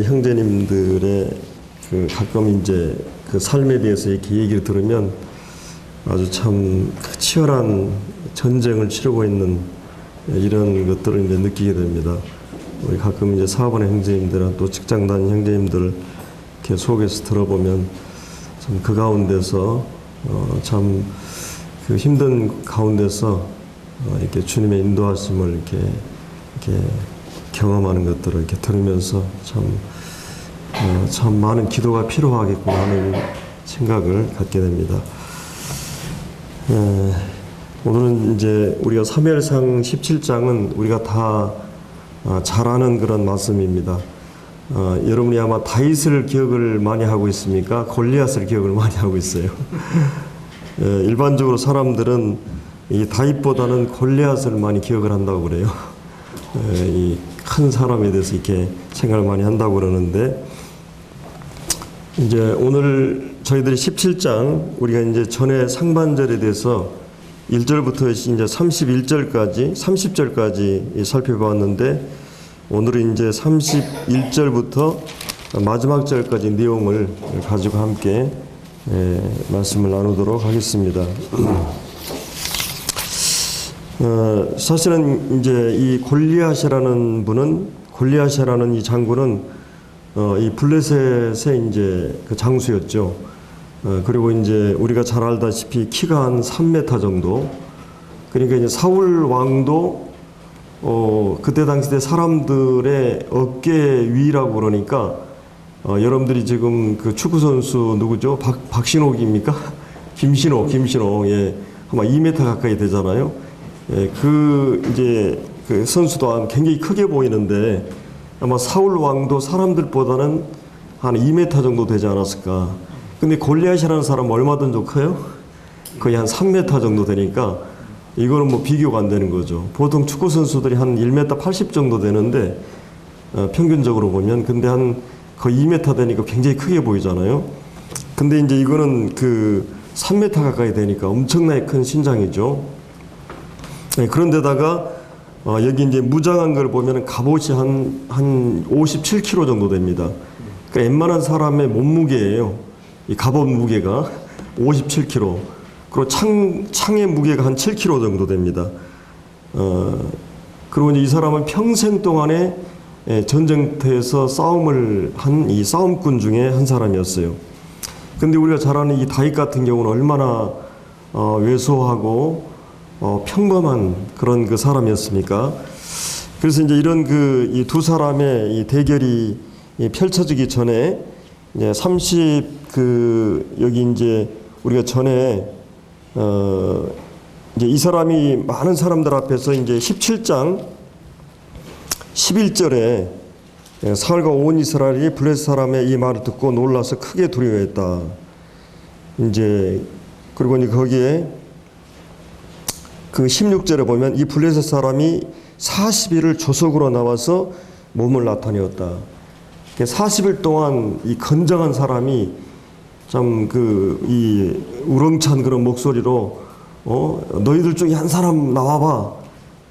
형제님들의 가끔 이제 그 삶에 대해서 이렇게 얘기를 들으면 아주 참 치열한 전쟁을 치르고 있는 이런 것들을 이제 느끼게 됩니다. 우리 가끔 이제 사업하는 형제님들이나 또 직장 다니는 형제님들 이렇게 속에서 들어보면 참 그 가운데서 참 그 힘든 가운데서 이렇게 주님의 인도하심을 이렇게 경험하는 것들을 이렇게 들으면서 참 많은 기도가 필요하겠구나 하는 생각을 갖게 됩니다. 오늘은 이제 우리가 사무엘상 17장은 우리가 다 잘 아는 그런 말씀입니다. 여러분이 아마 다윗을 기억을 많이 하고 있습니까? 골리앗을 기억을 많이 하고 있어요. 일반적으로 사람들은 이 다윗보다는 골리앗을 많이 기억을 한다고 그래요. 이 큰 사람에 대해서 이렇게 생각을 많이 한다고 그러는데, 이제 오늘 저희들이 17장 우리가 이제 전에 상반절에 대해서 1절부터 이제 30절까지 살펴봤는데, 오늘은 이제 31절부터 마지막 절까지 내용을 가지고 함께 말씀을 나누도록 하겠습니다. 사실은 이제 이 골리앗이라는 이 장군은 이 블레셋의 이제 그 장수였죠. 그리고 이제 우리가 잘 알다시피 키가 한 3m 정도. 그러니까 이제 사울 왕도 그때 당시 때 사람들의 어깨 위라고 그러니까 여러분들이 지금 그 축구 선수 누구죠? 박신옥입니까? 김신옥 예, 아마 2m 가까이 되잖아요. 예, 이제 그 선수도 굉장히 크게 보이는데 아마 사울 왕도 사람들보다는 한 2m 정도 되지 않았을까. 근데 골리앗이라는 사람은 얼마든 좀 커요? 거의 한 3m 정도 되니까 이거는 뭐 비교가 안 되는 거죠. 보통 축구 선수들이 한 1m 80 정도 되는데 평균적으로 보면, 근데 한 거의 2m 되니까 굉장히 크게 보이잖아요. 근데 이제 이거는 그 3m 가까이 되니까 엄청나게 큰 신장이죠. 네, 그런데다가 여기 이제 무장한 걸 보면 갑옷이 한 57kg 정도 됩니다. 그러니까 웬만한 사람의 몸무게예요. 이 갑옷 무게가 57kg. 그리고 창의 무게가 한 7kg 정도 됩니다. 그리고 이제 이 사람은 평생 동안에 전쟁터에서 싸움을 한 이 싸움꾼 중에 한 사람이었어요. 근데 우리가 잘 아는 이 다윗 같은 경우는 얼마나 왜소하고 평범한 그런 그 사람이었습니까? 그래서 이제 이런 이 두 사람의 이 대결이 펼쳐지기 전에 이제 여기 이제 우리가 전에 이제 이 사람이 많은 사람들 앞에서 이제 17장 11절에 사울과 온 이스라엘이 블레셋 사람의 이 말을 듣고 놀라서 크게 두려워했다. 이제 그리고 이제 거기에 그 16절에 보면 이 블레셋 사람이 40일을 조석으로 나와서 몸을 나타내었다. 40일 동안 이 건장한 사람이 참 이 우렁찬 그런 목소리로 너희들 중에 한 사람 나와봐.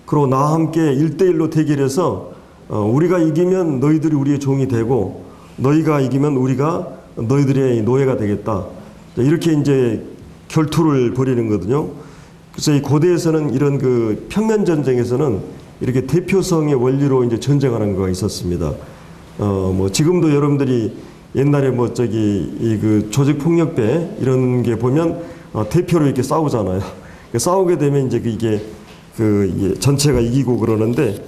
그리고 나와 함께 1대1로 대결해서 우리가 이기면 너희들이 우리의 종이 되고 너희가 이기면 우리가 너희들의 노예가 되겠다. 이렇게 이제 결투를 벌이는 거거든요. 그래서 이 고대에서는 이런 그 평면 전쟁에서는 이렇게 대표성의 원리로 이제 전쟁하는 거가 있었습니다. 뭐 지금도 여러분들이 옛날에 뭐 이 그 조직폭력배 이런 게 보면 대표로 이렇게 싸우잖아요. 싸우게 되면 이제 이게 전체가 이기고 그러는데,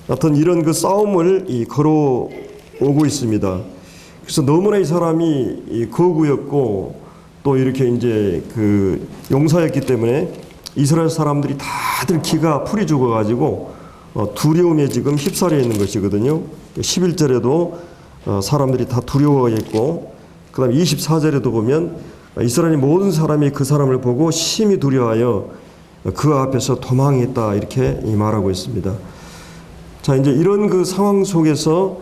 하여튼 이런 그 싸움을 걸어오고 있습니다. 그래서 너무나 이 사람이 거구였고 또 이렇게 이제 용사였기 때문에 이스라엘 사람들이 다들 기가 풀이 죽어가지고 두려움에 지금 휩싸여 있는 것이거든요. 11절에도 사람들이 다 두려워했고, 그 다음에 24절에도 보면 이스라엘 모든 사람이 그 사람을 보고 심히 두려워하여 그 앞에서 도망했다, 이렇게 말하고 있습니다. 자, 이제 이런 그 상황 속에서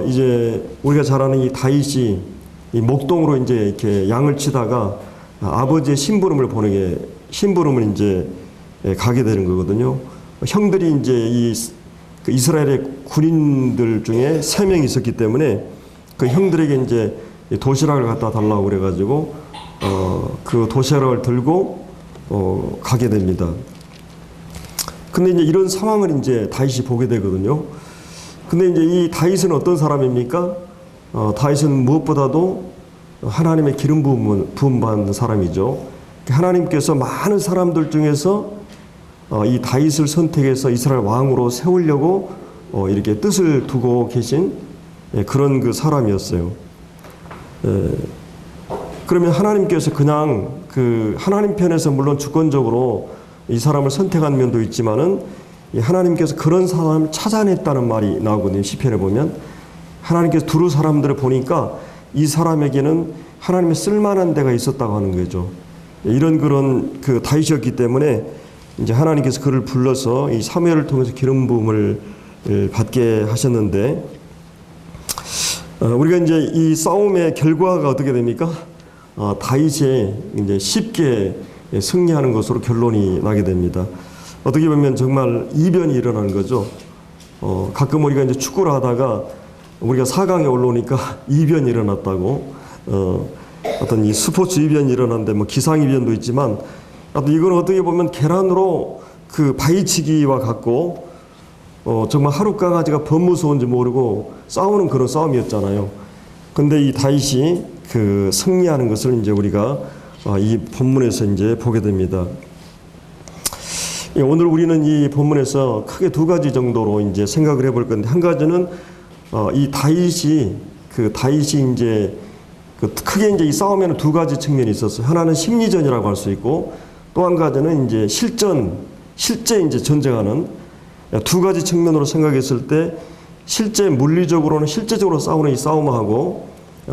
이제 우리가 잘 아는 이 다윗이 이 목동으로 이제 이렇게 양을 치다가 아버지의 심부름을 이제 가게 되는 거거든요. 형들이 이제 이스라엘의 군인들 중에 3명이 있었기 때문에 그 형들에게 이제 도시락을 갖다 달라고 그래가지고 그 도시락을 들고 가게 됩니다. 근데 이제 이런 상황을 이제 다윗이 보게 되거든요. 근데 이제 이 다윗은 어떤 사람입니까? 다윗은 무엇보다도 하나님의 기름 부음 받는 사람이죠. 하나님께서 많은 사람들 중에서 이 다윗을 선택해서 이스라엘 왕으로 세우려고 이렇게 뜻을 두고 계신 그런 그 사람이었어요. 그러면 하나님께서 그냥 그 하나님 편에서 물론 주권적으로 이 사람을 선택한 면도 있지만은 하나님께서 그런 사람을 찾아냈다는 말이 나오거든요. 시편에 보면 하나님께서 두루 사람들을 보니까 이 사람에게는 하나님의 쓸만한 데가 있었다고 하는 거죠. 이런 그런 그 다윗이었기 때문에 이제 하나님께서 그를 불러서 이 사무엘을 통해서 기름 부음을 받게 하셨는데, 우리가 이제 이 싸움의 결과가 어떻게 됩니까? 다윗이 이제 쉽게 승리하는 것으로 결론이 나게 됩니다. 어떻게 보면 정말 이변이 일어나는 거죠. 가끔 우리가 이제 축구를 하다가 우리가 4강에 올라오니까 이변이 일어났다고, 어떤 이 스포츠 이변이 일어났는데 뭐 기상 이변도 있지만, 이건 어떻게 보면 계란으로 그 바위치기와 같고, 정말 하루 강아지가 범 무서운지 모르고 싸우는 그런 싸움이었잖아요. 근데 이 다윗이 그 승리하는 것을 이제 우리가 이 본문에서 이제 보게 됩니다. 오늘 우리는 이 본문에서 크게 두 가지 정도로 이제 생각을 해볼 건데, 한 가지는 이 다윗이 이제 크게 이제 이 싸움에는 두 가지 측면이 있었어요. 하나는 심리전이라고 할 수 있고, 또 한 가지는 이제 실제 이제 전쟁하는 두 가지 측면으로 생각했을 때, 실제 물리적으로는 실제적으로 싸우는 이 싸움하고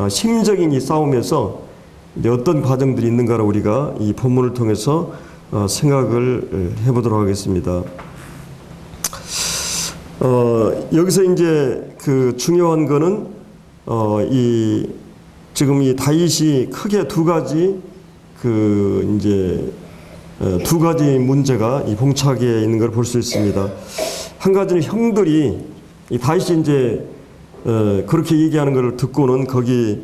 심적인 이 싸움에서 이제 어떤 과정들이 있는가를 우리가 이 본문을 통해서 생각을 해보도록 하겠습니다. 여기서 이제 그 중요한 거는 지금 이 다윗이 크게 두 가지 두 가지 문제가 이 봉착에 있는 걸 볼 수 있습니다. 한 가지는 형들이 이 다윗이 이제 그렇게 얘기하는 것을 듣고는 거기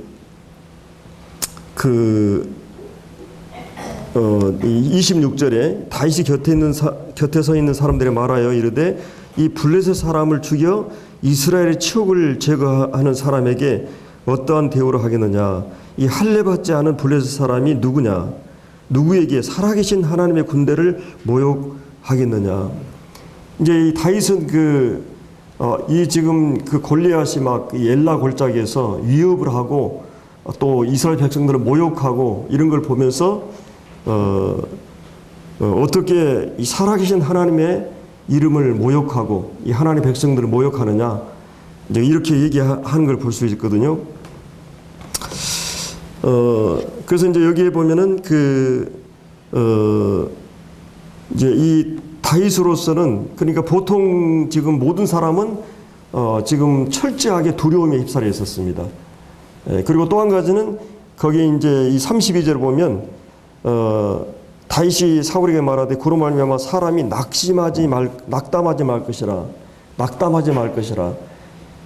26절에 다윗이 곁에 서 있는 사람들이 말하여 이르되 이 블레셋 사람을 죽여 이스라엘의 치욕을 제거하는 사람에게 어떠한 대우를 하겠느냐? 이 할례 받지 않은 블레셋 사람이 누구냐? 누구에게 살아계신 하나님의 군대를 모욕하겠느냐? 이제 이 다윗은 이 지금 그 골리앗이 막 엘라 골짜기에서 위협을 하고 또 이스라엘 백성들을 모욕하고 이런 걸 보면서 어떻게 이 살아계신 하나님의 이름을 모욕하고 이 하나님의 백성들을 모욕하느냐, 이제 이렇게 얘기하는 걸 볼 수 있거든요. 그래서 이제 여기에 보면은 이제 이 다윗으로서는, 그러니까 보통 지금 모든 사람은 지금 철저하게 두려움에 휩싸여 있었습니다. 그리고 또 한 가지는 거기 이제 이 32절을 보면 다윗이 사울에게 말하되 그로 말미암아 사람이 낙담하지 말 것이라.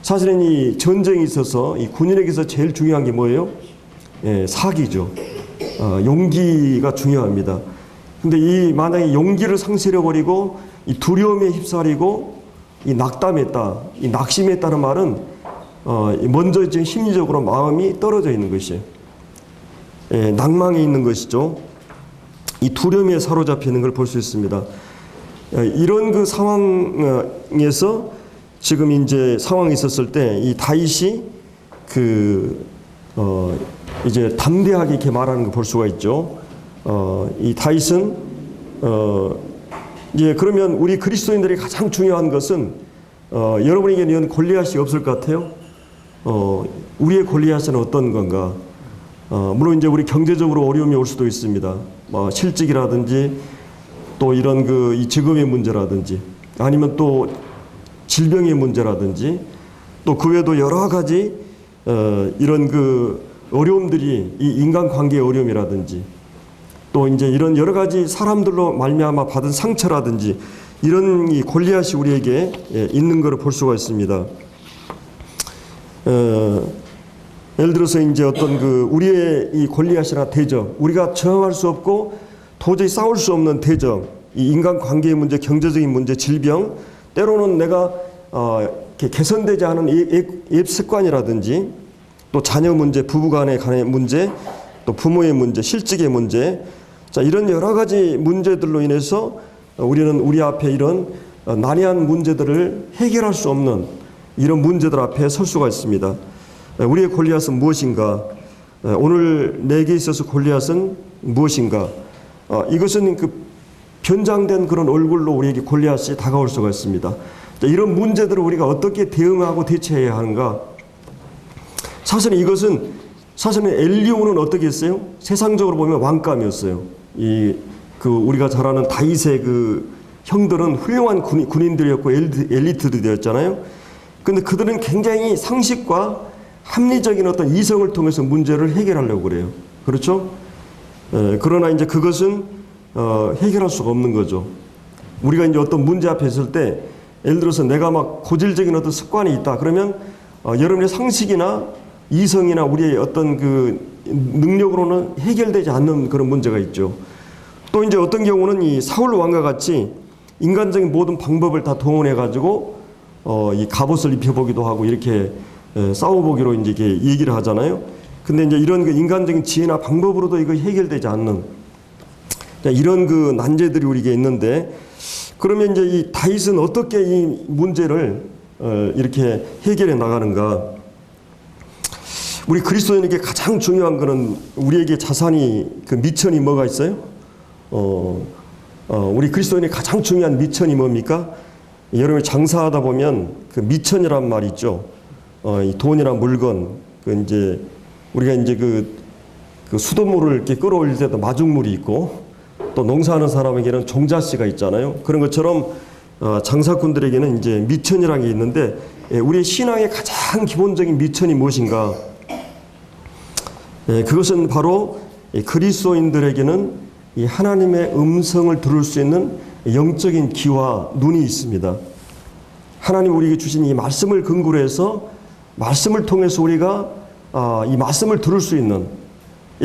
사실은 이 전쟁에 있어서 이 군인에게서 제일 중요한 게 뭐예요? 사기죠. 용기가 중요합니다. 근데 만약에 용기를 상실해 버리고 이 두려움에 휩싸이고 이 낙담했다, 이 낙심했다는 말은 먼저 지금 심리적으로 마음이 떨어져 있는 것이에요. 낭망에 있는 것이죠. 이 두려움에 사로잡히는 걸 볼 수 있습니다. 이런 그 상황에서 지금 이제 상황이 있었을 때 이 다윗이 이제 담대하게 이렇게 말하는 걸 볼 수가 있죠. 이 다윗은 이제 그러면 우리 그리스도인들이 가장 중요한 것은 여러분에게는 골리앗이 없을 것 같아요. 우리의 골리앗은 어떤 건가? 물론 이제 우리 경제적으로 어려움이 올 수도 있습니다. 실직이라든지 또 이런 이 직업의 문제라든지 아니면 또 질병의 문제라든지 또 그 외에도 여러 가지 이런 어려움들이 이 인간관계의 어려움이라든지 또 이제 이런 여러 가지 사람들로 말미암아 받은 상처라든지 이런 이 골리앗이 우리에게 있는 것을 볼 수가 있습니다. 예를 들어서 이제 어떤 우리의 이 골리앗이나 대적, 우리가 저항할 수 없고 도저히 싸울 수 없는 대적, 이 인간 관계의 문제, 경제적인 문제, 질병, 때로는 내가 이렇게 개선되지 않은 옛 습관이라든지 또 자녀 문제, 부부간의 문제, 또 부모의 문제, 실직의 문제, 자, 이런 여러 가지 문제들로 인해서 우리는 우리 앞에 이런 난해한 문제들을 해결할 수 없는 이런 문제들 앞에 설 수가 있습니다. 우리의 골리앗은 무엇인가? 오늘 내게 있어서 골리앗은 무엇인가? 이것은 변장된 그런 얼굴로 우리에게 골리앗이 다가올 수가 있습니다. 이런 문제들을 우리가 어떻게 대응하고 대처해야 하는가? 사실은 엘리오는 어떻게 했어요? 세상적으로 보면 왕감이었어요. 우리가 잘 아는 다윗의 형들은 훌륭한 군인들이었고 엘리트들이었잖아요. 근데 그들은 굉장히 상식과 합리적인 어떤 이성을 통해서 문제를 해결하려고 그래요. 그렇죠? 그러나 이제 그것은 해결할 수가 없는 거죠. 우리가 이제 어떤 문제 앞에 있을 때, 예를 들어서 내가 막 고질적인 어떤 습관이 있다. 그러면 여러분의 상식이나 이성이나 우리의 어떤 능력으로는 해결되지 않는 그런 문제가 있죠. 또 이제 어떤 경우는 이 사울 왕과 같이 인간적인 모든 방법을 다 동원해 가지고 이 갑옷을 입혀보기도 하고 이렇게 싸워보기로 이제 이렇게 얘기를 하잖아요. 근데 이제 이런 인간적인 지혜나 방법으로도 이거 해결되지 않는 이런 난제들이 우리에게 있는데, 그러면 이제 이 다윗은 어떻게 이 문제를 이렇게 해결해 나가는가? 우리 그리스도인에게 가장 중요한 거는 우리에게 자산이 미천이 뭐가 있어요? 우리 그리스도인의 가장 중요한 미천이 뭡니까? 여러분이 장사하다 보면 미천이란 말이 있죠. 이 돈이나 물건, 이제 우리가 이제 수돗물을 이렇게 끌어올릴 때도 마중물이 있고, 또 농사하는 사람에게는 종자씨가 있잖아요. 그런 것처럼 장사꾼들에게는 이제 미천이라는 게 있는데, 우리의 신앙의 가장 기본적인 미천이 무엇인가? 그것은 바로 그리스도인들에게는 이 하나님의 음성을 들을 수 있는 영적인 귀와 눈이 있습니다. 하나님 우리에게 주신 이 말씀을 근거로 해서 말씀을 통해서 우리가 이 말씀을 들을 수 있는,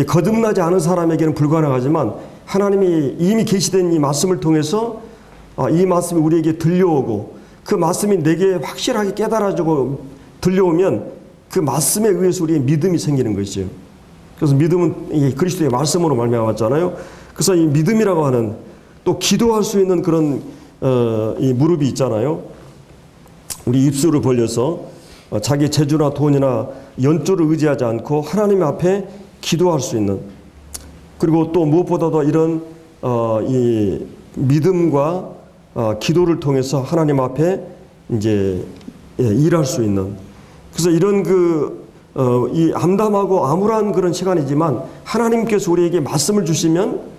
거듭나지 않은 사람에게는 불가능하지만 하나님이 이미 계시된 이 말씀을 통해서 이 말씀이 우리에게 들려오고 그 말씀이 내게 확실하게 깨달아지고 들려오면 그 말씀에 의해서 우리의 믿음이 생기는 것이죠. 그래서 믿음은 이 그리스도의 말씀으로 말미암았잖아요. 그래서 이 믿음이라고 하는, 또 기도할 수 있는 그런 이 무릎이 있잖아요. 우리 입술을 벌려서 자기 재주나 돈이나 연조를 의지하지 않고 하나님 앞에 기도할 수 있는, 그리고 또 무엇보다도 이런 이 믿음과 기도를 통해서 하나님 앞에 이제 일할 수 있는, 그래서 이런 이 암담하고 암울한 그런 시간이지만 하나님께서 우리에게 말씀을 주시면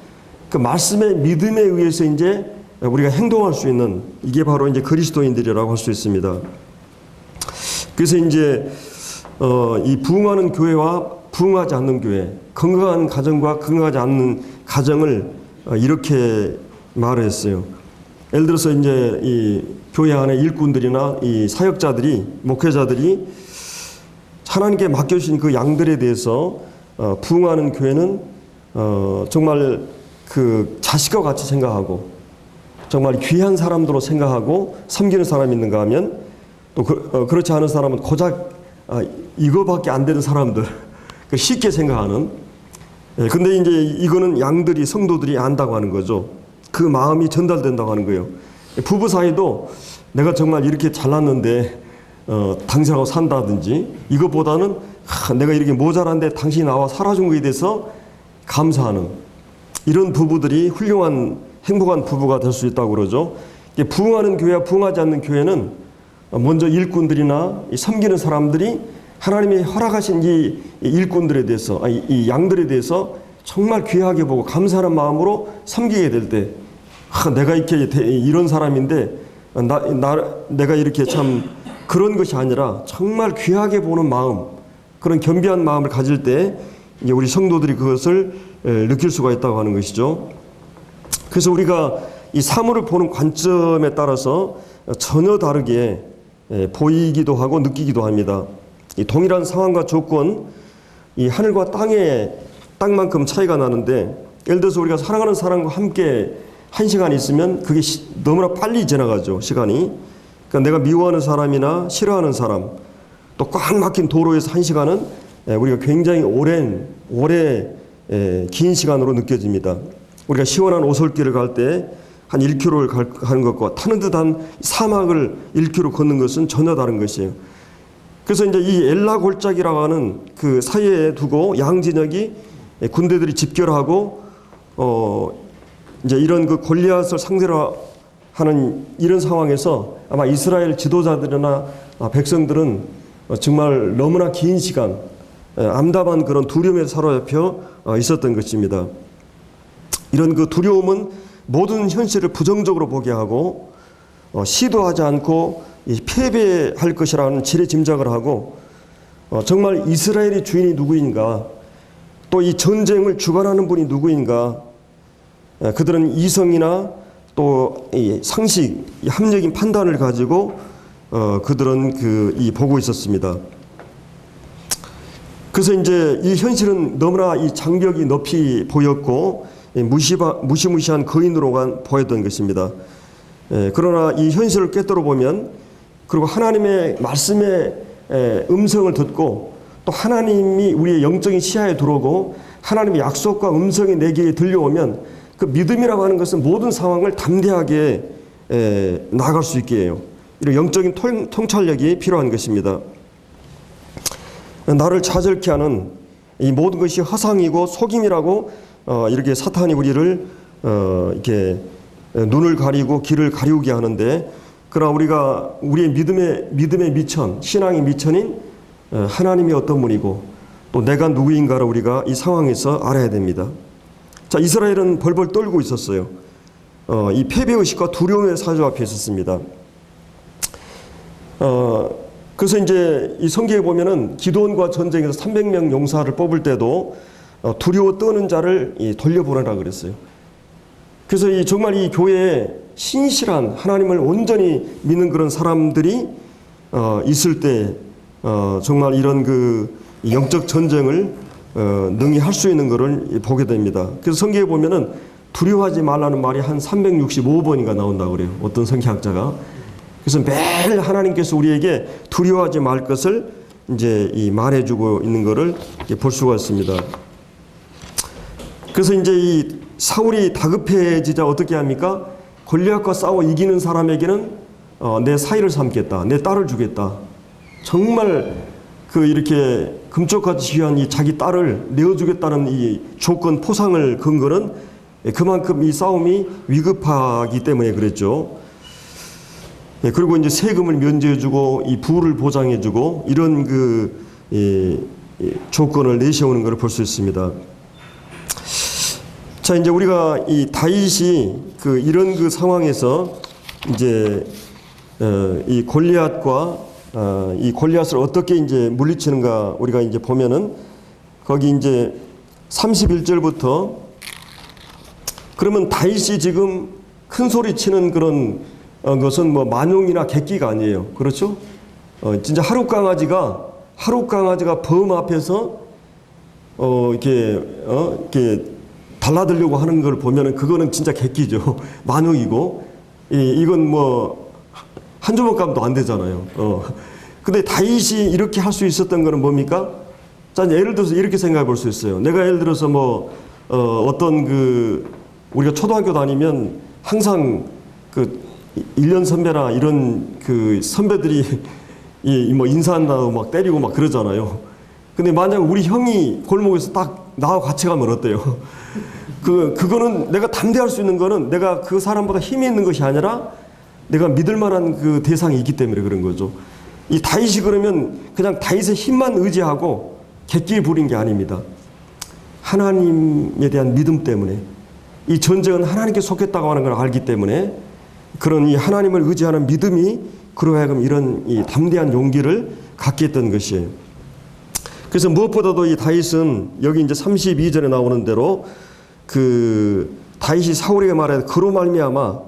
그 말씀의 믿음에 의해서 이제 우리가 행동할 수 있는, 이게 바로 이제 그리스도인들이라고 할 수 있습니다. 그래서 이제 이 부흥하는 교회와 부흥하지 않는 교회, 건강한 가정과 건강하지 않는 가정을 이렇게 말을 했어요. 예를 들어서 이제 이 교회 안에 일꾼들이나 이 사역자들이, 목회자들이 하나님께 맡겨주신 그 양들에 대해서 부흥하는 교회는 정말 자식과 같이 생각하고 정말 귀한 사람들로 생각하고 섬기는 사람이 있는가 하면, 또 그렇지 않은 사람은 고작 이거밖에 안 되는 사람들, 쉽게 생각하는. 근데 이제 이거는 양들이, 성도들이 안다고 하는 거죠. 그 마음이 전달된다고 하는 거예요. 부부 사이도 내가 정말 이렇게 잘났는데 당신하고 산다든지, 이것보다는 내가 이렇게 모자란데 당신이 나와 살아준 것에 대해서 감사하는, 이런 부부들이 훌륭한 행복한 부부가 될 수 있다고 그러죠. 부흥하는 교회와 부흥하지 않는 교회는 먼저 일꾼들이나 섬기는 사람들이 하나님이 허락하신 이 일꾼들에 대해서, 이 양들에 대해서 정말 귀하게 보고 감사하는 마음으로 섬기게 될 때, 내가 이렇게 이런 사람인데 내가 이렇게 참, 그런 것이 아니라 정말 귀하게 보는 마음, 그런 겸비한 마음을 가질 때 이제 우리 성도들이 그것을 느낄 수가 있다고 하는 것이죠. 그래서 우리가 이 사물을 보는 관점에 따라서 전혀 다르게 보이기도 하고 느끼기도 합니다. 이 동일한 상황과 조건, 이 하늘과 땅만큼 차이가 나는데, 예를 들어서 우리가 사랑하는 사람과 함께 1시간 있으면 그게 너무나 빨리 지나가죠, 시간이. 그러니까 내가 미워하는 사람이나 싫어하는 사람, 또 꽉 막힌 도로에서 1시간은 우리가 굉장히 오래 긴 시간으로 느껴집니다. 우리가 시원한 오솔길을 갈 때 한 1km를 가는 것과 타는 듯한 사막을 1km 걷는 것은 전혀 다른 것이에요. 그래서 이제 이 엘라 골짜기라고 하는 그 사이에 두고 양진혁이 군대들이 집결하고 이제 이런 그 골리앗을 상대로 하는 이런 상황에서 아마 이스라엘 지도자들이나 백성들은 정말 너무나 긴 시간 암담한 그런 두려움에 사로잡혀 있었던 것입니다. 이런 그 두려움은 모든 현실을 부정적으로 보게 하고 시도하지 않고 패배할 것이라는 지레짐작을 하고 정말 이스라엘의 주인이 누구인가, 또 이 전쟁을 주관하는 분이 누구인가, 그들은 이성이나 또 이 상식, 이 합리적인 판단을 가지고 그들은 보고 있었습니다. 그래서 이제 이 현실은 너무나 이 장벽이 높이 보였고 무시무시한 거인으로만 보였던 것입니다. 그러나 이 현실을 꿰뚫어 보면, 그리고 하나님의 말씀의 음성을 듣고 또 하나님이 우리의 영적인 시야에 들어오고 하나님의 약속과 음성이 내게 들려오면 그 믿음이라고 하는 것은 모든 상황을 담대하게 나아갈 수 있게 해요. 이런 영적인 통찰력이 필요한 것입니다. 나를 좌절케 하는 이 모든 것이 허상이고 속임이라고 이렇게 사탄이 우리를 이렇게 눈을 가리고 귀를 가리우게 하는데, 그러나 우리가 우리의 믿음의 미천, 신앙의 미천인 하나님이 어떤 분이고 또 내가 누구인가를 우리가 이 상황에서 알아야 됩니다. 자, 이스라엘은 벌벌 떨고 있었어요. 이 패배의식과 두려움에 사로잡혀 있었습니다. 그래서 이제 이 성경에 보면은 기드온과 전쟁에서 300명 용사를 뽑을 때도 두려워 떠는 자를 돌려보내라 그랬어요. 그래서 정말 이 교회에 신실한 하나님을 온전히 믿는 그런 사람들이 있을 때 정말 이런 그 영적 전쟁을 능히 할 수 있는 것을 보게 됩니다. 그래서 성경에 보면은 두려워하지 말라는 말이 한 365번인가 나온다고 그래요, 어떤 성경학자가. 그래서 매일 하나님께서 우리에게 두려워하지 말 것을 이제 말해주고 있는 것을 볼 수가 있습니다. 그래서 이제 이 사울이 다급해지자 어떻게 합니까? 골리앗과 싸워 이기는 사람에게는 내 사위를 삼겠다, 내 딸을 주겠다. 정말 이렇게 금쪽같이 귀한 이 자기 딸을 내어주겠다는 이 조건 포상을 건 거는 그만큼 이 싸움이 위급하기 때문에 그랬죠. 그리고 이제 세금을 면제해주고 이 부를 보장해주고 이런 조건을 내세우는 것을 볼 수 있습니다. 자, 이제 우리가 이 다윗이 이런 상황에서 이제 이 골리앗과 이 골리앗을 어떻게 이제 물리치는가 우리가 이제 보면은 거기 이제 31절부터 그러면 다윗이 지금 큰 소리 치는 그런 것은 뭐 만용이나 객기가 아니에요. 그렇죠? 진짜 하룻 강아지가 범 앞에서 이렇게 달라들려고 하는 걸 보면은 그거는 진짜 객기죠. 만용이고 이건 뭐 한 주먹감도 안 되잖아요. 근데 다윗이 이렇게 할 수 있었던 거는 뭡니까? 자, 예를 들어서 이렇게 생각해 볼 수 있어요. 내가 예를 들어서 뭐 어떤 우리가 초등학교 다니면 항상 1년 선배나 이런 선배들이 뭐 인사한다고 막 때리고 막 그러잖아요. 근데 만약 우리 형이 골목에서 딱 나하고 같이 가면 어때요? 그거는 내가 담대할 수 있는 거는 내가 그 사람보다 힘이 있는 것이 아니라 내가 믿을 만한 대상이 있기 때문에 그런 거죠. 이 다윗이 그러면 그냥 다윗의 힘만 의지하고 객기 부린 게 아닙니다. 하나님에 대한 믿음 때문에 이 전쟁은 하나님께 속했다고 하는 걸 알기 때문에 그런 이 하나님을 의지하는 믿음이 그로 하여금 이런 이 담대한 용기를 갖게 했던 것이에요. 그래서 무엇보다도 이 다윗은 여기 이제 32절에 나오는 대로 다윗이 사울에게 말해 그로 말미암아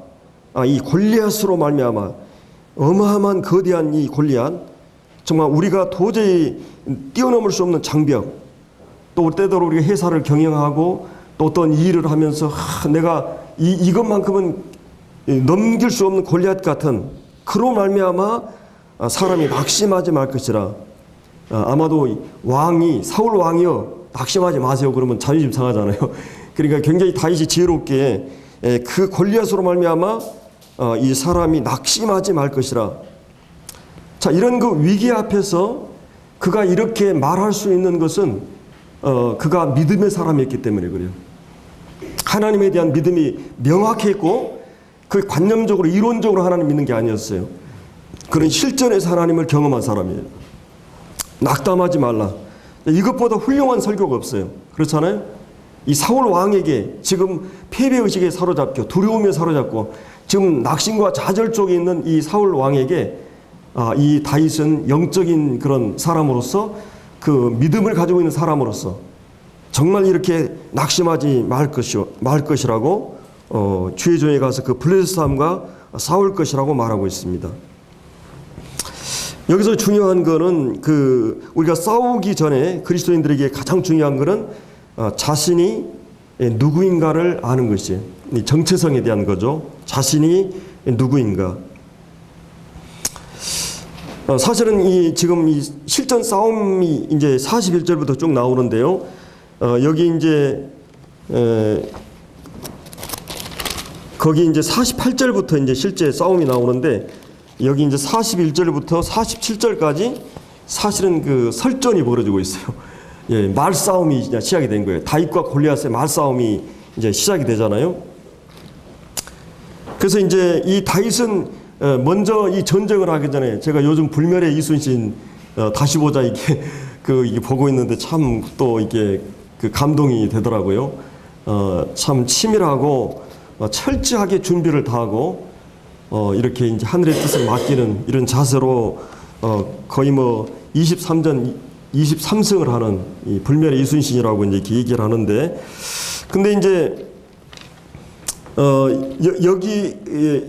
이 골리앗으로 말미암아 어마어마한 거대한 이 골리앗 정말 우리가 도저히 뛰어넘을 수 없는 장벽, 또 때때로 우리가 회사를 경영하고 또 어떤 일을 하면서 내가 이것만큼은 넘길 수 없는 골리앗 같은 그로 말미암아 사람이 낙심하지 말 것이라. 아마도 왕이 사울 왕이여 낙심하지 마세요 그러면 자존심 상하잖아요. 그러니까 굉장히 다윗이 지혜롭게 그 골리앗으로 말미암아 이 사람이 낙심하지 말 것이라. 자, 이런 그 위기 앞에서 그가 이렇게 말할 수 있는 것은 그가 믿음의 사람이었기 때문에 그래요. 하나님에 대한 믿음이 명확했고 그 관념적으로 이론적으로 하나님 믿는 게 아니었어요. 그런 실전에서 하나님을 경험한 사람이에요. 낙담하지 말라. 이것보다 훌륭한 설교가 없어요. 그렇잖아요. 이 사울 왕에게 지금 패배의식에 사로잡혀 두려움에 사로잡고 지금 낙심과 좌절 속에 있는 이 사울 왕에게 이 다윗은 영적인 그런 사람으로서 그 믿음을 가지고 있는 사람으로서 정말 이렇게 낙심하지 말 것이라고 주의 종에 가서 그 블레셋 사람과 싸울 것이라고 말하고 있습니다. 여기서 중요한 거는 그 우리가 싸우기 전에 그리스도인들에게 가장 중요한 거는 자신이 누구인가를 아는 것이 정체성에 대한 거죠. 자신이 누구인가. 사실은 지금 이 실전 싸움이 이제 41절부터 쭉 나오는데요. 여기 이제 거기 이제 48절부터 이제 실제 싸움이 나오는데 여기 이제 41절부터 47절까지 사실은 그 설전이 벌어지고 있어요. 예, 말싸움이 이제 시작이 된 거예요. 다윗과 골리앗의 말싸움이 이제 시작이 되잖아요. 그래서 이제 이 다윗은 먼저 이 전쟁을 하기 전에 제가 요즘 불멸의 이순신 다시 보자 이게 이게 보고 있는데 참 또 이게 그 감동이 되더라고요. 참 치밀하고 철저하게 준비를 다 하고 이렇게 이제 하늘의 뜻을 맡기는 이런 자세로 거의 뭐 23승을 하는 이 불멸의 이순신이라고 이제 이렇게 얘기를 하는데, 근데 이제 여기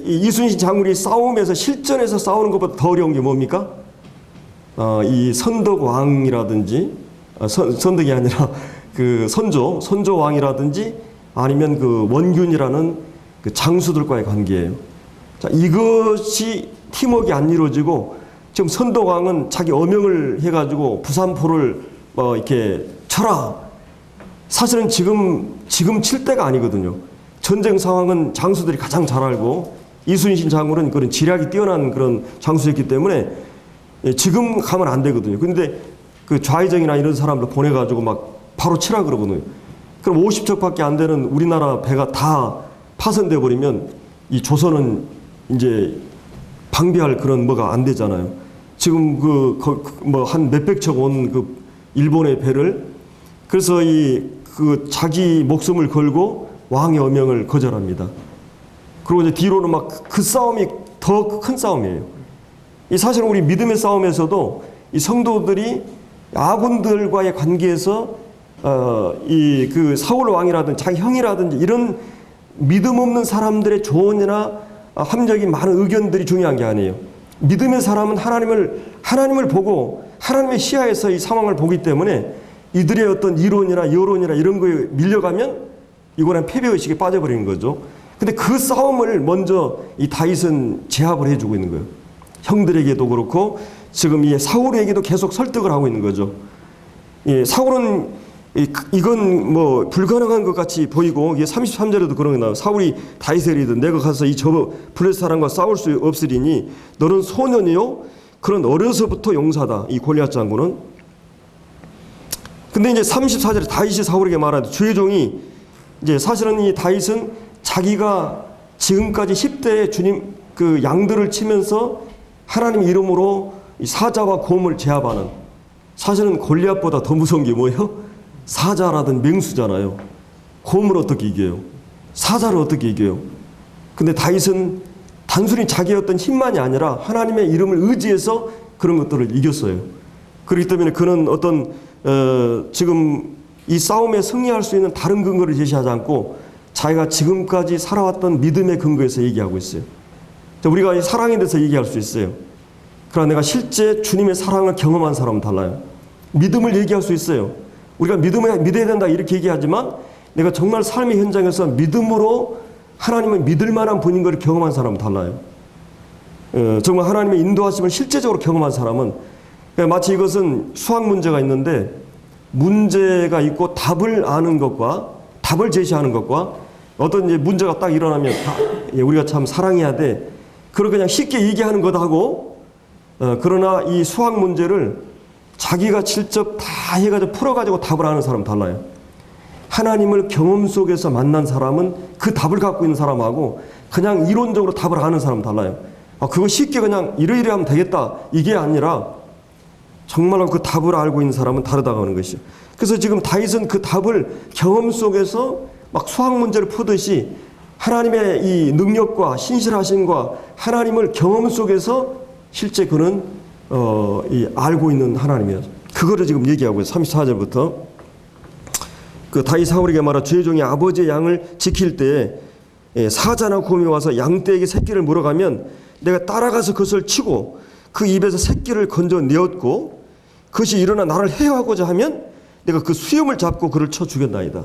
이순신 장군이 싸움에서 실전에서 싸우는 것보다 더 어려운 게 뭡니까? 이 선덕왕이라든지 선덕이 아니라 그 선조왕이라든지 아니면 그 원균이라는 그 장수들과의 관계예요. 자, 이것이 팀워크가 안 이루어지고 지금 선덕왕은 자기 어명을 해가지고 부산포를 이렇게 쳐라. 사실은 지금 칠 때가 아니거든요. 전쟁 상황은 장수들이 가장 잘 알고 이순신 장군은 그런 지략이 뛰어난 그런 장수였기 때문에 지금 가면 안 되거든요. 근데 그 좌의정이나 이런 사람들 보내가지고 막 바로 치라 그러거든요. 그럼 50척밖에 안 되는 우리나라 배가 다 파손돼 버리면 이 조선은 이제 방비할 그런 뭐가 안 되잖아요. 지금 뭐 한 몇백 척 온 그 일본의 배를 그래서 그 자기 목숨을 걸고 왕의 어명을 거절합니다. 그리고 이제 뒤로는 막 그 싸움이 더 큰 싸움이에요. 이 사실은 우리 믿음의 싸움에서도 이 성도들이 아군들과의 관계에서 그 사울 왕이라든지 자기 형이라든지 이런 믿음 없는 사람들의 조언이나 합리적인 많은 의견들이 중요한 게 아니에요. 믿음의 사람은 하나님을 보고 하나님의 시야에서 이 상황을 보기 때문에 이들의 어떤 이론이나 여론이나 이런 거에 밀려가면 이거는 패배의식에 빠져버리는 거죠. 근데 그 싸움을 먼저 이 다윗은 제압을 해주고 있는 거예요. 형들에게도 그렇고 지금 이 사울에게도 계속 설득을 하고 있는 거죠. 예, 사울은 이건 뭐 불가능한 것 같이 보이고 이게 33절에도 그런 게 나와요. 사울이 다윗에게 이르되 내가 가서 이 블레셋 사람과 싸울 수 없으리니 너는 소년이요 그런 어려서부터 용사다. 이 골리앗 장군은. 근데 이제 34절에 다윗이 사울에게 말하되 주의 종이 이제 사실은 이 다윗은 자기가 지금까지 10대에 주님 그 양들을 치면서 하나님 이름으로 이 사자와 곰을 제압하는, 사실은 골리앗보다 더 무서운 게 뭐예요? 사자라든 맹수잖아요. 곰을 어떻게 이겨요? 사자를 어떻게 이겨요? 근데 다윗은 단순히 자기의 어떤 힘만이 아니라 하나님의 이름을 의지해서 그런 것들을 이겼어요. 그렇기 때문에 그는 어떤 지금 이 싸움에 승리할 수 있는 다른 근거를 제시하지 않고 자기가 지금까지 살아왔던 믿음의 근거에서 얘기하고 있어요. 우리가 이 사랑에 대해서 얘기할 수 있어요. 그러나 내가 실제 주님의 사랑을 경험한 사람은 달라요. 믿음을 얘기할 수 있어요. 우리가 믿어야 된다 이렇게 얘기하지만 내가 정말 삶의 현장에서 믿음으로 하나님을 믿을 만한 분인 걸 경험한 사람은 달라요. 정말 하나님의 인도하심을 실제적으로 경험한 사람은 마치 이것은 수학 문제가 있는데 문제가 있고 답을 아는 것과 답을 제시하는 것과 어떤 이제 문제가 딱 일어나면 우리가 참 사랑해야 돼. 그걸 그냥 쉽게 얘기하는 것하고 그러나 이 수학 문제를 자기가 직접 다 해가지고 풀어가지고 답을 아는 사람은 달라요. 하나님을 경험 속에서 만난 사람은 그 답을 갖고 있는 사람하고 그냥 이론적으로 답을 아는 사람은 달라요. 그거 쉽게 그냥 이러이러 하면 되겠다 이게 아니라 정말로 그 답을 알고 있는 사람은 다르다고 하는 것이죠. 그래서 지금 다윗은 그 답을 경험 속에서 막 수학 문제를 푸듯이 하나님의 이 능력과 신실하심과 하나님을 경험 속에서 실제 그는 알고 있는 하나님이에요. 그거를 지금 얘기하고 있어요. 34절부터 그 다윗 사울에게 말하 주의 종이 아버지의 양을 지킬 때에 사자나 곰이 와서 양떼에게 새끼를 물어가면 내가 따라가서 그것을 치고 그 입에서 새끼를 건져내었고 그것이 일어나 나를 해하고자 하면 내가 그 수염을 잡고 그를 쳐 죽였나이다.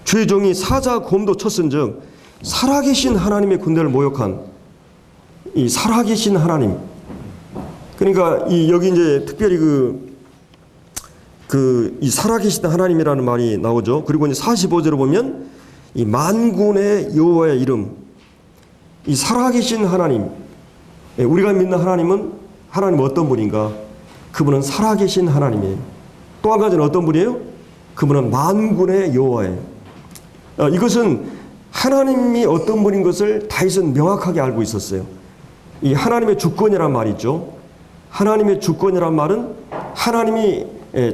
주의 종이 사자 곰도 쳤은즉 살아계신 하나님의 군대를 모욕한 이 살아계신 하나님. 그러니까 여기 이제 특별히 이 살아계신 하나님이라는 말이 나오죠. 그리고 이제 45절을 보면 이 만군의 여호와의 이름, 이 살아계신 하나님, 우리가 믿는 하나님은 어떤 분인가? 그분은 살아계신 하나님이에요. 또 한 가지는 어떤 분이에요? 그분은 만군의 여호와예요. 이것은 하나님이 어떤 분인 것을 다윗은 명확하게 알고 있었어요. 이 하나님의 주권이란 말이죠. 하나님의 주권이란 말은 하나님이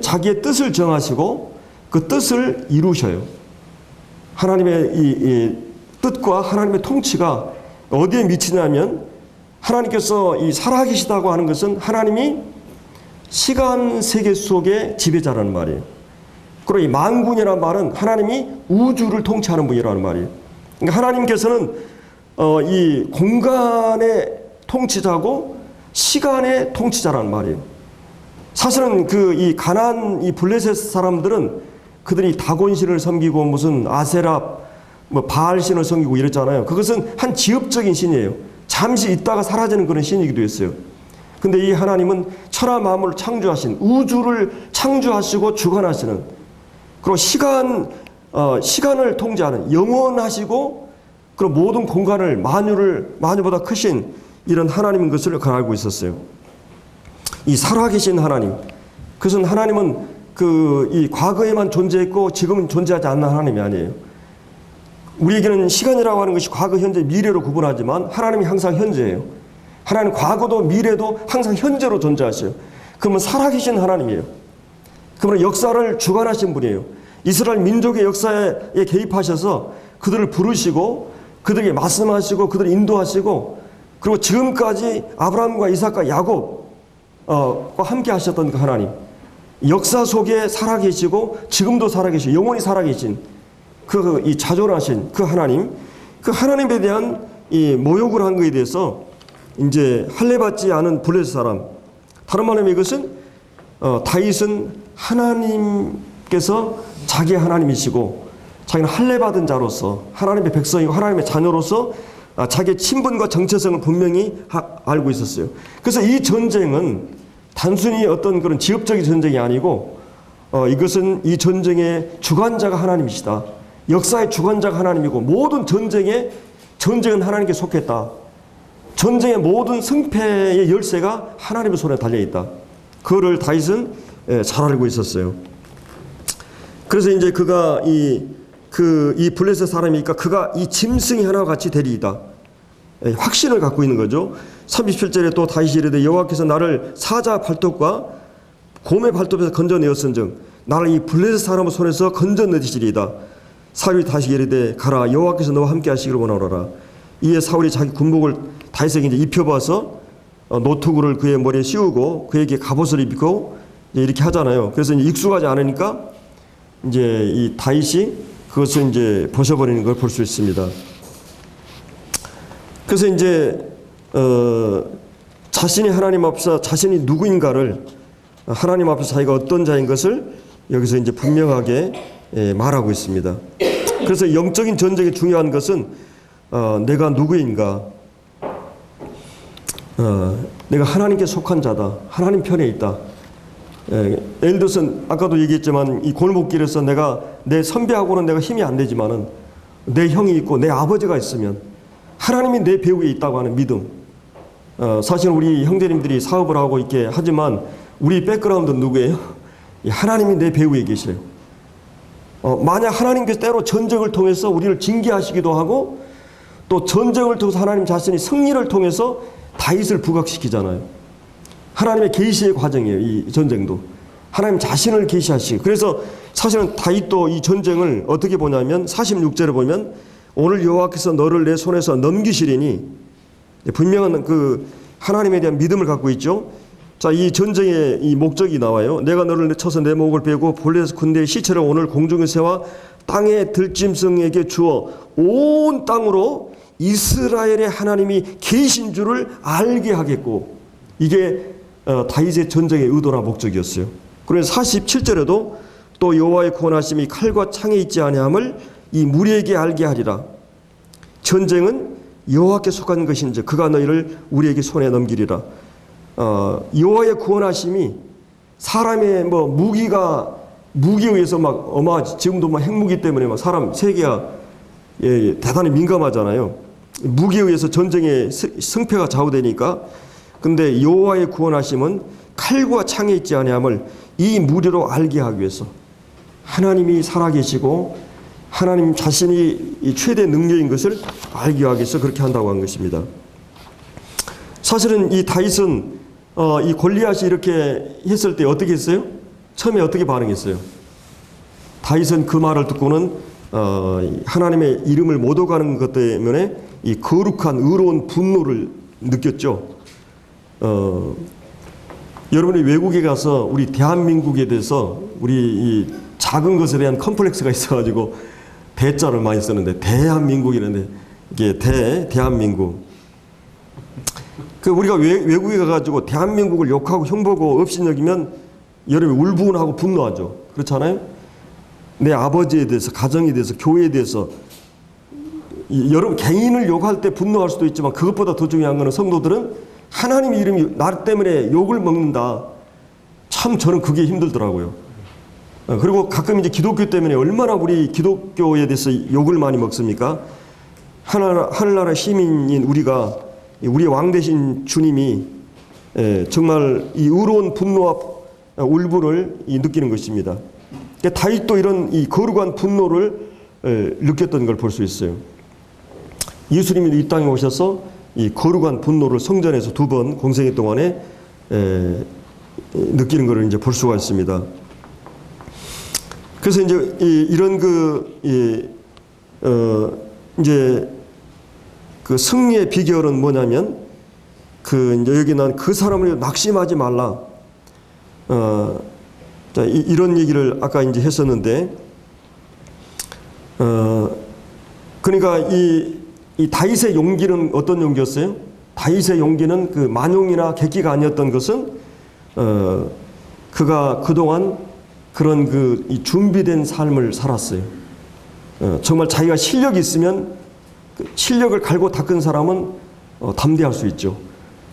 자기의 뜻을 정하시고 그 뜻을 이루셔요. 하나님의 이 뜻과 하나님의 통치가 어디에 미치냐면 하나님께서 이 살아계시다고 하는 것은 하나님이 시간 세계 속의 지배자라는 말이에요. 그리고 이 만군이라는 말은 하나님이 우주를 통치하는 분이라는 말이에요. 그러니까 하나님께서는 이 공간의 통치자고 시간의 통치자라는 말이에요. 사실은 이 가나안 이 블레셋 사람들은 그들이 다곤신을 섬기고 무슨 아세라 바알신을 섬기고 이랬잖아요. 그것은 한 지엽적인 신이에요. 잠시 있다가 사라지는 그런 신이기도 했어요. 근데 이 하나님은 천하 만물을 창조하신 우주를 창조하시고 주관하시는 그리고 시간을 통제하는 영원하시고 그리고 모든 공간을 만유보다 크신 이런 하나님인 것을 알고 있었어요. 이 살아계신 하나님. 그것은 하나님은 이 과거에만 존재했고 지금은 존재하지 않는 하나님이 아니에요. 우리에게는 시간이라고 하는 것이 과거, 현재, 미래로 구분하지만 하나님이 항상 현재예요. 하나님 과거도 미래도 항상 현재로 존재하셔요. 그러면 살아계신 하나님이에요. 그러면 역사를 주관하신 분이에요. 이스라엘 민족의 역사에 개입하셔서 그들을 부르시고 그들에게 말씀하시고 그들을 인도하시고 그리고 지금까지 아브라함과 이삭과 야곱과 함께 하셨던 그 하나님. 역사 속에 살아계시고 지금도 살아계시고 영원히 살아계신 이 자존하신 그 하나님, 그 하나님에 대한 이 모욕을 한 것에 대해서 이제 할례받지 않은 블레셋 사람, 다른 말로 하면 이것은 다윗은 하나님께서 자기의 하나님이시고 자기는 할례받은 자로서 하나님의 백성이고 하나님의 자녀로서 자기의 친분과 정체성을 분명히 알고 있었어요. 그래서 이 전쟁은 단순히 어떤 그런 지역적인 전쟁이 아니고 이것은 이 전쟁의 주관자가 하나님이시다. 역사의 주관자가 하나님이고 모든 전쟁은 하나님께 속했다. 전쟁의 모든 승패의 열쇠가 하나님의 손에 달려있다. 그거를 다윗은 잘 알고 있었어요. 그래서 이제 그가 이 블레셋 사람이니까 그가 이 짐승이 하나와 같이 되리이다. 확신을 갖고 있는 거죠. 37절에 또 다윗이 이르되 여호와께서 나를 사자 발톱과 곰의 발톱에서 건져내었은즉 나를 이 블레셋 사람의 손에서 건져내시리이다. 사울이 다시 이르되 가라 여호와께서 너와 함께 하시기를 원하노라. 이에 사울이 자기 군복을 다윗에게 이제 입혀봐서 노투구를 그의 머리에 씌우고 그에게 갑옷을 입히고 이렇게 하잖아요. 그래서 이제 익숙하지 않으니까 이제 이 다윗이 그것을 이제 벗어버리는 걸 볼 수 있습니다. 그래서 이제 자신이 하나님 앞에서 자신이 누구인가를 하나님 앞에서 자기가 어떤 자인 것을 여기서 이제 분명하게 말하고 있습니다. 그래서 영적인 전쟁의 중요한 것은 내가 누구인가, 내가 하나님께 속한 자다, 하나님 편에 있다. 예를 들어서 아까도 얘기했지만 이 골목길에서 내가 내 선배하고는 내가 힘이 안 되지만은 내 형이 있고 내 아버지가 있으면 하나님이 내 배후에 있다고 하는 믿음. 사실 우리 형제님들이 사업을 하고 있게 하지만 우리 백그라운드는 누구예요? 하나님이 내 배후에 계셔요. 만약 하나님께서 때로 전쟁을 통해서 우리를 징계하시기도 하고 또 전쟁을 통해서 하나님 자신이 승리를 통해서 다윗을 부각시키잖아요. 하나님의 계시의 과정이에요. 이 전쟁도 하나님 자신을 계시하시고, 그래서 사실은 다윗도 이 전쟁을 어떻게 보냐면 46절에 보면 오늘 여호와께서 너를 내 손에서 넘기시리니, 분명한 그 하나님에 대한 믿음을 갖고 있죠. 자, 이 전쟁의 이 목적이 나와요. 내가 너를 쳐서 내 목을 베고 블레셋 군대의 시체를 오늘 공중의 새와 땅의 들짐승에게 주어 온 땅으로 이스라엘의 하나님이 계신 줄을 알게 하겠고, 이게 다윗의 전쟁의 의도나 목적이었어요. 그래서 47절에도 또 여호와의 구원하심이 칼과 창에 있지 아니함을 이 무리에게 알게 하리라. 전쟁은 여호와께 속한 것인지 그가 너희를 우리에게 손에 넘기리라. 여호와의 구원하심이 사람의 뭐 무기에 의해서 막 어마하지. 지금도 막 핵무기 때문에 막 사람 세계가 대단히 민감하잖아요. 무기에 의해서 전쟁의 승패가 좌우되니까. 근데 여호와의 구원하심은 칼과 창에 있지 아니함을 이 무리로 알게 하기 위해서, 하나님이 살아계시고 하나님 자신이 이 최대 능력인 것을 알게 하기 위해서 그렇게 한다고 한 것입니다. 사실은 이 다윗은 이 골리앗이 이렇게 했을 때 어떻게 했어요? 처음에 어떻게 반응했어요? 다윗은 그 말을 듣고는 하나님의 이름을 못 오가는 것 때문에 이 거룩한 의로운 분노를 느꼈죠. 여러분이 외국에 가서 우리 대한민국에 대해서 우리 이 작은 것에 대한 컴플렉스가 있어가지고 대자를 많이 쓰는데, 대한민국이라는데 이게 대한민국. 그 우리가 외국에 가가지고 대한민국을 욕하고 흉보고 업신여기면 여러분이 울분하고 분노하죠. 그렇잖아요? 내 아버지에 대해서, 가정에 대해서, 교회에 대해서 여러분 개인을 욕할 때 분노할 수도 있지만 그것보다 더 중요한 것은 성도들은 하나님 이름이 나 때문에 욕을 먹는다. 참 저는 그게 힘들더라고요. 그리고 가끔 이제 기독교 때문에 얼마나 우리 기독교에 대해서 욕을 많이 먹습니까? 하늘나라 시민인 우리가, 우리의 왕 되신 주님이 정말 이 의로운 분노와 울분을 느끼는 것입니다. 다윗도 이런 이 거룩한 분노를 느꼈던 걸 볼 수 있어요. 예수님이 이 땅에 오셔서 이 거룩한 분노를 성전에서 2번 공생애 동안에 느끼는 것을 이제 볼 수가 있습니다. 그래서 이제 이런 이제 그 승리의 비결은 뭐냐면 이제 여기 난 그 사람을 낙심하지 말라. 자, 이런 얘기를 아까 이제 했었는데, 그러니까 이 다윗의 용기는 어떤 용기였어요? 다윗의 용기는 그 만용이나 객기가 아니었던 것은 그가 그동안 그런 이 준비된 삶을 살았어요. 정말 자기가 실력이 있으면 그 실력을 갈고 닦은 사람은 담대할 수 있죠.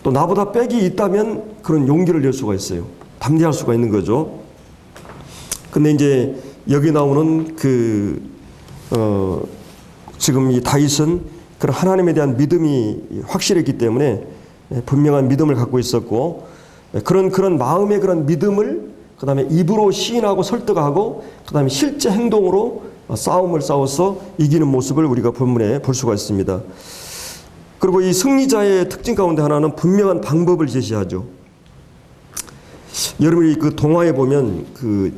또 나보다 빽이 있다면 그런 용기를 낼 수가 있어요. 담대할 수가 있는 거죠. 근데 이제 여기 나오는 지금 이 다윗은 그런 하나님에 대한 믿음이 확실했기 때문에 분명한 믿음을 갖고 있었고, 그런 마음의 그런 믿음을 그 다음에 입으로 시인하고 설득하고 그 다음에 실제 행동으로 싸움을 싸워서 이기는 모습을 우리가 본문에 볼 수가 있습니다. 그리고 이 승리자의 특징 가운데 하나는 분명한 방법을 제시하죠. 여러분이 그 동화에 보면 그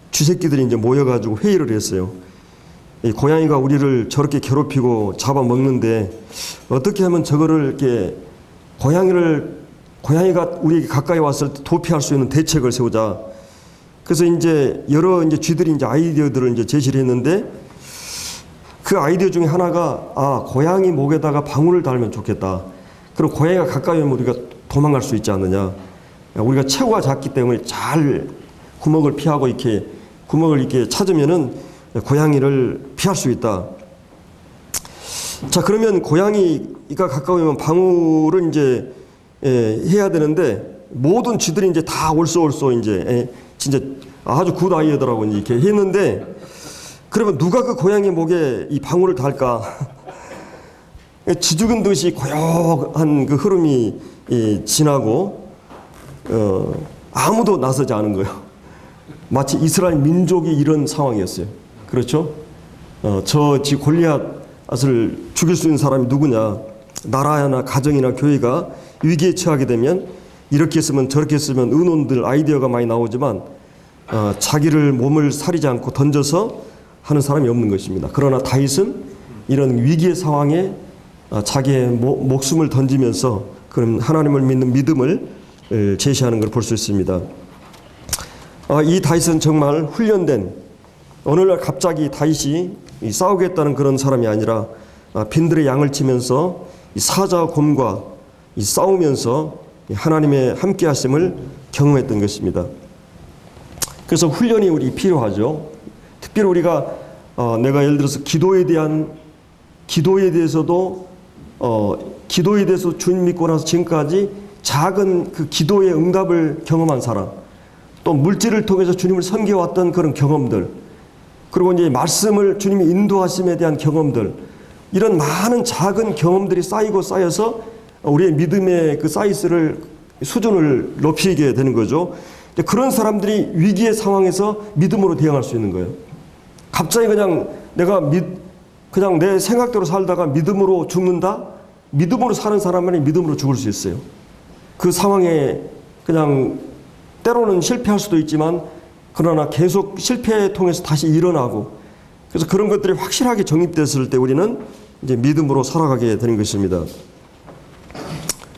쥐새끼들이 이제 모여가지고 회의를 했어요. 이 고양이가 우리를 저렇게 괴롭히고 잡아먹는데 어떻게 하면 저거를 이렇게 고양이가 우리에게 가까이 왔을 때 도피할 수 있는 대책을 세우자. 그래서 이제 여러 쥐들이 이제 아이디어들을 이제 제시를 했는데, 그 아이디어 중에 하나가 고양이 목에다가 방울을 달면 좋겠다. 그럼 고양이가 가까이 오면 우리가 도망갈 수 있지 않느냐. 우리가 체구가 작기 때문에 잘 구멍을 피하고 이렇게 구멍을 이렇게 찾으면은 고양이를 피할 수 있다. 자, 그러면 고양이가 가까우면 방울을 이제 해야 되는데 모든 쥐들이 이제 다 올쏘올쏘 이제 진짜 아주 굿 아이디어더라고 이렇게 했는데 그러면 누가 그 고양이 목에 이 방울을 달까? 지죽은 듯이 고요한 그 흐름이 지나고 아무도 나서지 않은 거예요. 마치 이스라엘 민족이 이런 상황이었어요. 그렇죠? 저 골리앗을 죽일 수 있는 사람이 누구냐? 나라나 가정이나 교회가 위기에 처하게 되면 이렇게 했으면 저렇게 했으면 의논들 아이디어가 많이 나오지만 자기를 몸을 사리지 않고 던져서 하는 사람이 없는 것입니다. 그러나 다윗은 이런 위기의 상황에 자기의 목숨을 던지면서 그런 하나님을 믿는 믿음을 제시하는 걸 볼 수 있습니다. 이 다윗은 정말 훈련된 오늘날 갑자기 다윗이 싸우겠다는 그런 사람이 아니라 빈들의 양을 치면서 사자와 곰과 싸우면서 하나님의 함께 하심을 경험했던 것입니다. 그래서 훈련이 우리 필요하죠. 특별히 우리가 내가 예를 들어서 기도에 대해서도 기도에 대해서 주님 믿고 나서 지금까지 작은 그 기도의 응답을 경험한 사람, 또 물질을 통해서 주님을 섬겨왔던 그런 경험들, 그리고 이제 말씀을 주님이 인도하심에 대한 경험들, 이런 많은 작은 경험들이 쌓이고 쌓여서 우리의 믿음의 그 사이즈를 수준을 높이게 되는 거죠. 그런 사람들이 위기의 상황에서 믿음으로 대응할 수 있는 거예요. 갑자기 그냥 내가 그냥 내 생각대로 살다가 믿음으로 죽는다? 믿음으로 사는 사람은 믿음으로 죽을 수 있어요. 그 상황에 그냥 때로는 실패할 수도 있지만 그러나 계속 실패를 통해서 다시 일어나고 그래서 그런 것들이 확실하게 정립됐을 때 우리는 이제 믿음으로 살아가게 되는 것입니다.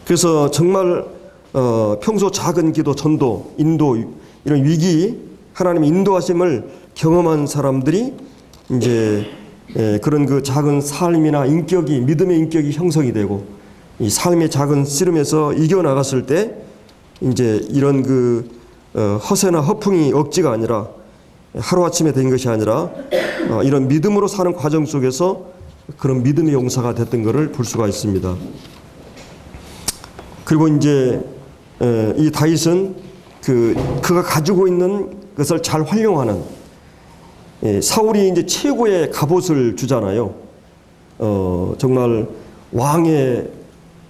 그래서 정말 평소 작은 기도, 전도, 인도 이런 위기 하나님의 인도하심을 경험한 사람들이 이제 그런 그 작은 삶이나 인격이 믿음의 인격이 형성이 되고 이 삶의 작은 씨름에서 이겨 나갔을 때 이제 이런 그 허세나 허풍이 억지가 아니라 하루아침에 된 것이 아니라 이런 믿음으로 사는 과정 속에서 그런 믿음의 용사가 됐던 것을 볼 수가 있습니다. 그리고 이제 이 다윗은 그가 가지고 있는 것을 잘 활용하는 사울이 이제 최고의 갑옷을 주잖아요. 정말 왕의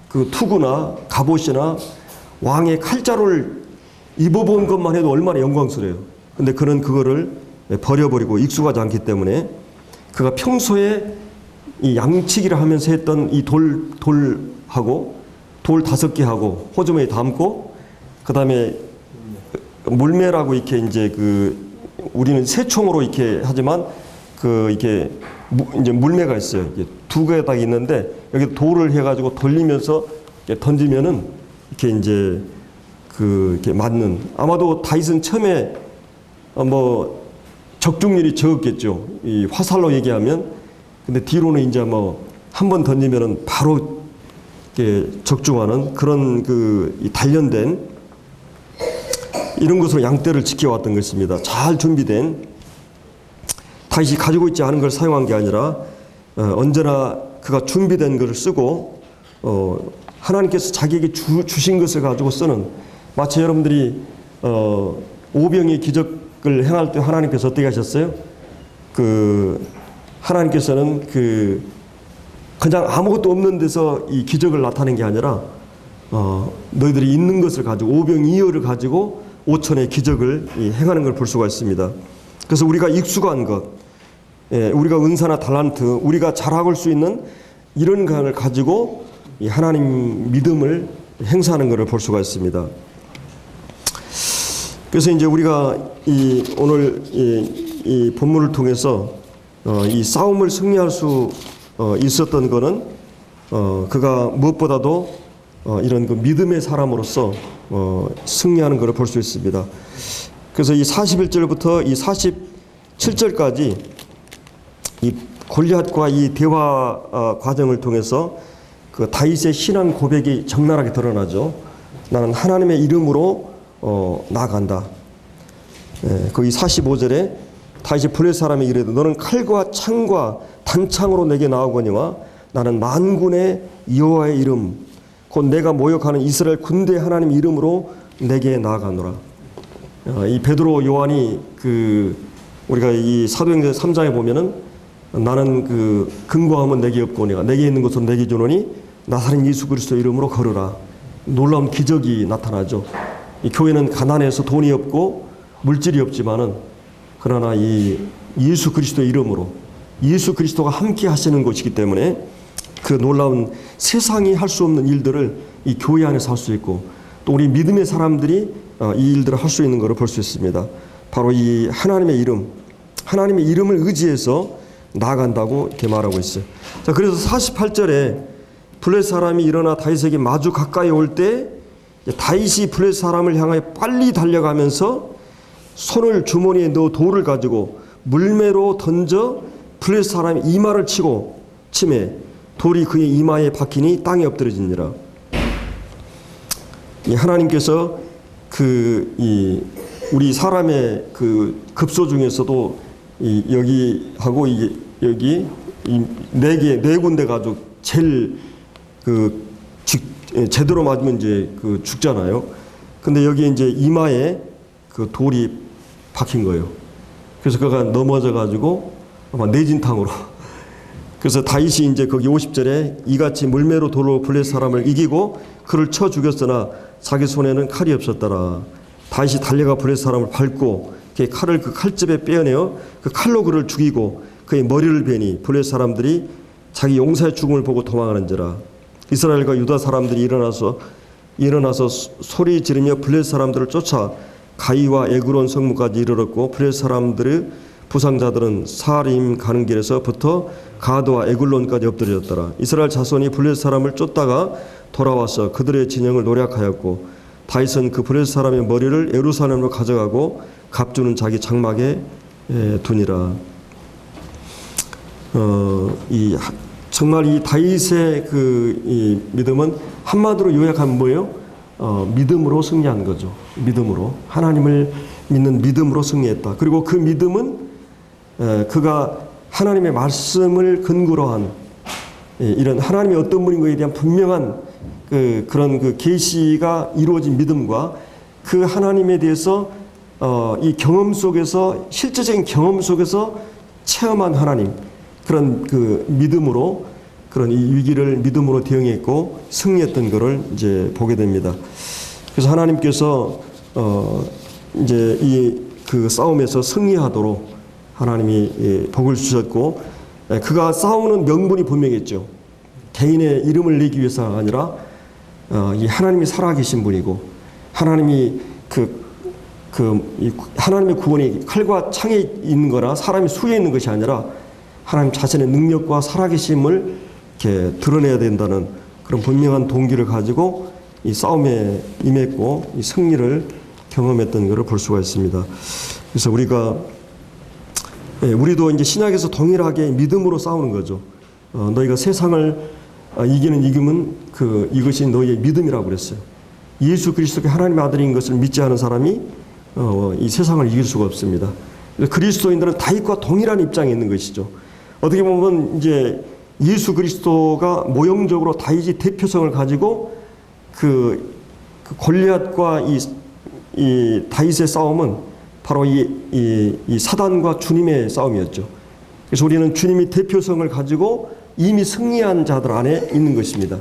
그 투구나 갑옷이나 왕의 칼자루를 입어본 것만 해도 얼마나 영광스러워요. 근데 그는 그거를 버려버리고 익숙하지 않기 때문에 그가 평소에 이 양치기를 하면서 했던 이 돌하고 돌 5개 하고 호주머니에 담고 그 다음에 물매라고 이렇게 이제 우리는 새총으로 이렇게 하지만 이렇게 이제 물매가 있어요. 이게 2개가 딱 있는데 여기 돌을 해가지고 돌리면서 이렇게 던지면은 이렇게 이제 이렇게 맞는 아마도 다윗은 처음에 적중률이 적었겠죠. 이 화살로 얘기하면 근데 뒤로는 이제 한 번 던지면은 바로 이렇게 적중하는 그런 이 단련된 이런 것으로 양떼를 지켜왔던 것입니다. 잘 준비된 다윗이 가지고 있지 않은 걸 사용한 게 아니라 언제나 그가 준비된 것을 쓰고 하나님께서 자기에게 주신 것을 가지고 쓰는 마치 여러분들이 오병의 기적을 행할 때 하나님께서 어떻게 하셨어요? 하나님께서는 그냥 아무것도 없는 데서 이 기적을 나타낸 게 아니라 너희들이 있는 것을 가지고 오병이어를 가지고 5천의 기적을 행하는 걸 볼 수가 있습니다. 그래서 우리가 익숙한 것, 우리가 은사나 달란트, 우리가 잘하고 수 있는 이런 것을 가지고 이 하나님 믿음을 행사하는 것을 볼 수가 있습니다. 그래서 이제 우리가 오늘 이 본문을 통해서 이 싸움을 승리할 수 있었던 것은 그가 무엇보다도 이런 그 믿음의 사람으로서 승리하는 것을 볼 수 있습니다. 그래서 이 41절부터 이 47절까지 이 골리앗과 이 대화 과정을 통해서 그 다윗의 신앙 고백이 적나라하게 드러나죠. 나는 하나님의 이름으로 나아간다. 거기 45절에 다시 블레셋 사람이 이르되 너는 칼과 창과 단창으로 내게 나오거니와 나는 만군의 여호와의 이름 곧 내가 모욕하는 이스라엘 군대 하나님 이름으로 내게 나아가노라. 이 베드로 요한이 우리가 이 사도행전 3장에 보면은 나는 근거함은 내게 없거니와 내게 있는 것은 내게 주노니 나사렛 예수 그리스도 이름으로 걸으라. 놀라운 기적이 나타나죠. 이 교회는 가난해서 돈이 없고 물질이 없지만은 그러나 이 예수 그리스도의 이름으로 예수 그리스도가 함께 하시는 것이기 때문에 그 놀라운 세상이 할 수 없는 일들을 이 교회 안에서 할 수 있고 또 우리 믿음의 사람들이 이 일들을 할 수 있는 것을 볼 수 있습니다. 바로 이 하나님의 이름, 하나님의 이름을 의지해서 나아간다고 이렇게 말하고 있어요. 자, 그래서 48절에 블레셋 사람이 일어나 다윗에게 마주 가까이 올 때 다윗이 블레셋 사람을 향하여 빨리 달려가면서 손을 주머니에 넣어 돌을 가지고 물매로 던져 블레셋 사람의 이마를 치매 돌이 그의 이마에 박히니 땅에 엎드러지니라. 하나님께서 우리 사람의 급소 중에서도 여기하고 여기 네 군데 가지고 제일 제대로 맞으면 이제 죽잖아요. 근데 여기 이제 이마에 돌이 박힌 거예요. 그래서 그가 넘어져 가지고 아마 내진탕으로. 그래서 다윗이 이제 거기 50절에 이같이 물매로 돌로 블레셋 사람을 이기고 그를 쳐 죽였으나 자기 손에는 칼이 없었더라. 다윗이 달려가 블레셋 사람을 밟고 그의 칼을 그 칼집에 빼어내어 그 칼로 그를 죽이고 그의 머리를 베니 블레셋 사람들이 자기 용사의 죽음을 보고 도망하는지라. 이스라엘과 유다 사람들이 일어나서 소리 지르며 블레셋 사람들을 쫓아 가이와 에그론 성문까지 이르렀고 블레셋 사람들의 부상자들은 사림 가는 길에서부터 가드와 에글론까지 엎드려졌더라. 이스라엘 자손이 블레셋 사람을 쫓다가 돌아와서 그들의 진영을 노략하였고 다윗은 그 블레셋 사람의 머리를 예루살렘으로 가져가고 갑주는 자기 장막에 두니라. 정말 이 다윗의 이 믿음은 한마디로 요약하면 뭐예요? 믿음으로 승리한 거죠. 믿음으로 하나님을 믿는 믿음으로 승리했다. 그리고 그 믿음은 그가 하나님의 말씀을 근거로 한 이런 하나님이 어떤 분인 것에 대한 분명한 그런 계시가 이루어진 믿음과 그 하나님에 대해서 이 경험 속에서 실제적인 경험 속에서 체험한 하나님 그런 믿음으로 그런 이 위기를 믿음으로 대응했고 승리했던 것을 이제 보게 됩니다. 그래서 하나님께서 이제 이 싸움에서 승리하도록 하나님이 복을 주셨고 그가 싸우는 명분이 분명했죠. 개인의 이름을 내기 위해서가 아니라 이 하나님이 살아계신 분이고 하나님이 하나님의 구원이 칼과 창에 있는 거나 사람이 수에 있는 것이 아니라 하나님 자신의 능력과 살아계심을 이렇게 드러내야 된다는 그런 분명한 동기를 가지고 이 싸움에 임했고 이 승리를 경험했던 것을 볼 수가 있습니다. 그래서 우리도 이제 신약에서 동일하게 믿음으로 싸우는 거죠. 너희가 세상을 이기는 이김은 이것이 너희의 믿음이라고 그랬어요. 예수 그리스도가 하나님의 아들인 것을 믿지 않은 사람이 이 세상을 이길 수가 없습니다. 그리스도인들은 다윗과 동일한 입장에 있는 것이죠. 어떻게 보면 이제 예수 그리스도가 모형적으로 다윗이 대표성을 가지고 골리앗과 이 다윗의 싸움은 바로 이 사단과 주님의 싸움이었죠. 그래서 우리는 주님이 대표성을 가지고 이미 승리한 자들 안에 있는 것입니다.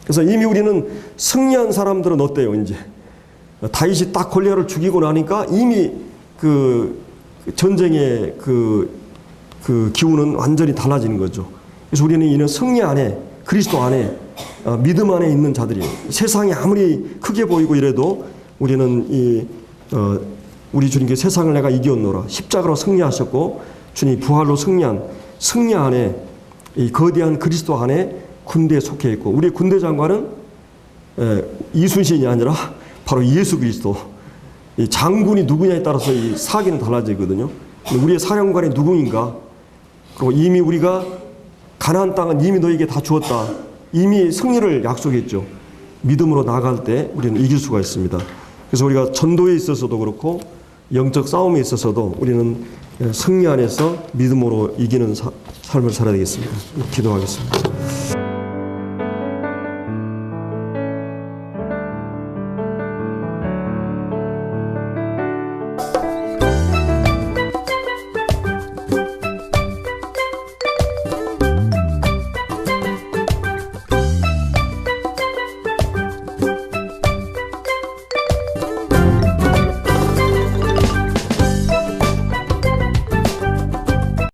그래서 이미 우리는 승리한 사람들은 어때요? 이제 다윗이 딱 골리앗을 죽이고 나니까 이미 전쟁의 기운은 완전히 달라지는 거죠. 그래서 우리는 이는 승리 안에 그리스도 안에 믿음 안에 있는 자들이에요. 세상이 아무리 크게 보이고 이래도 우리는 우리 주님께 세상을 내가 이겼노라 십자가로 승리하셨고 주님이 부활로 승리한 승리 안에 이 거대한 그리스도 안에 군대에 속해 있고 우리 군대 장관은 이순신이 아니라 바로 예수 그리스도. 이 장군이 누구냐에 따라서 이 사기는 달라지거든요. 우리의 사령관이 누구인가? 그리고 이미 우리가 가나안 땅은 이미 너에게 다 주었다. 이미 승리를 약속했죠. 믿음으로 나아갈 때 우리는 이길 수가 있습니다. 그래서 우리가 전도에 있어서도 그렇고 영적 싸움에 있어서도 우리는 승리 안에서 믿음으로 이기는 삶을 살아야 되겠습니다. 기도하겠습니다.